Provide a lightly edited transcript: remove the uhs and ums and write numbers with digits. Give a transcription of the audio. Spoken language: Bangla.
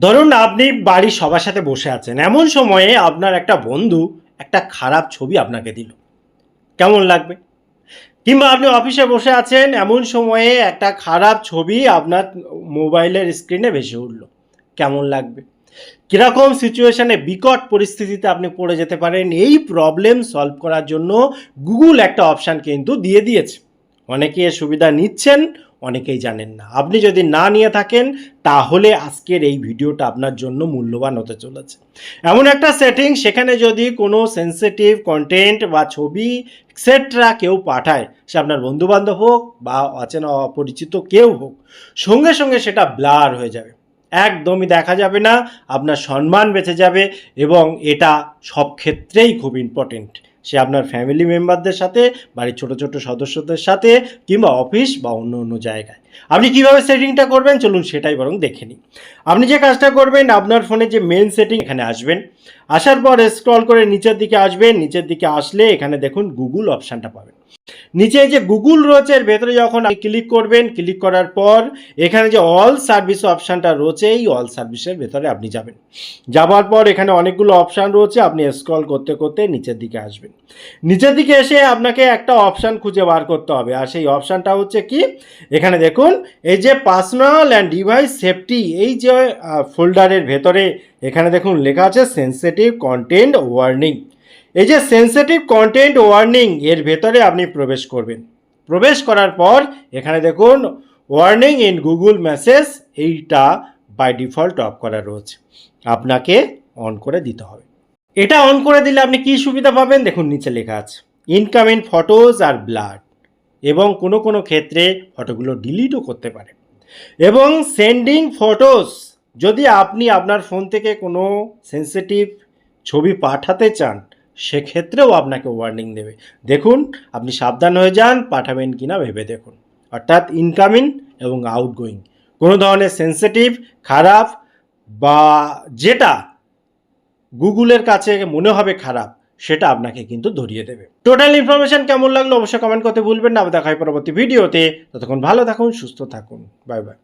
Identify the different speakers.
Speaker 1: ধরুন আপনি বাড়ির সবার সাথে বসে আছেন। এমন সময়ে আপনার একটা বন্ধু একটা খারাপ ছবি আপনাকে দিল। কেমন লাগবে? কিংবা আপনি অফিসে বসে আছেন, এমন সময়ে একটা খারাপ ছবি আপনার মোবাইলের স্ক্রিনে ভেসে উঠল। কেমন লাগবে? কিরকম সিচুয়েশনে বিকট পরিস্থিতিতে আপনি পড়ে যেতে পারেন, এই প্রবলেম সলভ করার জন্য গুগল একটা অপশান কিন্তু দিয়ে দিয়েছে। অনেকে এর সুবিধা নিচ্ছেন, অনেকেই জানেন না। আপনি যদি না নিয়ে থাকেন তাহলে আজকের এই ভিডিওটা আপনার জন্য মূল্যবান হতে চলেছে। এমন একটা সেটিং, সেখানে যদি কোনো সেন্সিটিভ কন্টেন্ট বা ছবি এক্সেট্রা কেউ পাঠায়, সে আপনার বন্ধুবান্ধব হোক বা অচেনা অপরিচিত কেউ হোক, সঙ্গে সঙ্গে সেটা ব্লার হয়ে যাবে। একদমই দেখা যাবে না, আপনার সম্মান বেঁচে যাবে। এবং এটা সব ক্ষেত্রেই খুব ইম্পর্টেন্ট, সে আপনার ফ্যামিলি মেম্বারদের সাথে, বাড়ির ছোট ছোট সদস্যদের সাথে, কিংবা অফিস বা অন্য অন্য জায়গায়। আপনি কীভাবে সেটিংটা করবেন চলুন সেটাই বরং দেখে নিই। আপনি যে কাজটা করবেন, আপনার ফোনে যে মেন সেটিং, এখানে আসবেন। আসার পর স্ক্রল করে নিচের দিকে আসবেন। নিচের দিকে আসলে এখানে দেখুন গুগল অপশানটা পাবেন। নিচে যে গুগল রয়েছে এর ভেতরে যখন আপনি ক্লিক করবেন, ক্লিক করার পর এখানে যে অল সার্ভিস অপশানটা রয়েছে, এই অল সার্ভিসের ভেতরে আপনি যাবেন। যাওয়ার পর এখানে অনেকগুলো অপশান রয়েছে, আপনি স্ক্রল করতে করতে নিচের দিকে আসবেন। নিচের দিকে এসে আপনাকে একটা অপশান খুঁজে বার করতে হবে, আর সেই অপশানটা হচ্ছে কি, এখানে দেখুন এই যে পার্সোনাল অ্যান্ড ডিভাইস সেফটি, এই যে ফোল্ডারের ভেতরে এখানে দেখুন লেখা আছে সেন্সিটিভ কন্টেন্ট ওয়ার্নিং। এই যে সেন্সিটিভ কন্টেন্ট ওয়ার্নিং, এর ভেতরে আপনি প্রবেশ করবেন। প্রবেশ করার পর এখানে দেখুন ওয়ার্নিং ইন গুগল মেসেজ, এইটা বাই ডিফল্ট অফ করা রয়েছে, আপনাকে অন করে দিতে হবে। এটা অন করে দিলে আপনি কি সুবিধা পাবেন দেখুন, নিচে লেখা আছে ইনকামিং ফটোজ আর ব্লাড, এবং কোনো কোনো ক্ষেত্রে ফটোগুলো ডিলিটও করতে পারেন। এবং সেন্ডিং ফটোস, যদি আপনি আপনার ফোন থেকে কোনো সেন্সিটিভ ছবি পাঠাতে চান, সেক্ষেত্রেও আপনাকে ওয়ার্নিং দেবে। দেখুন, আপনি সাবধান হয়ে যান, পাঠাবেন কি না ভেবে দেখুন। অর্থাৎ ইনকামিং এবং আউটগোয়িং কোনো ধরনের সেন্সিটিভ, খারাপ বা যেটা গুগলের কাছে মনে হবে খারাপ, সেটা আপনাকে কিন্তু ধরিয়ে দেবে। টোটাল ইনফরমেশন কেমন লাগলো অবশ্যই কমেন্ট করতে ভুলবেন না। দেখা হয় পরবর্তী ভিডিওতে। ততক্ষণ ভালো থাকুন, সুস্থ থাকুন। Bye bye.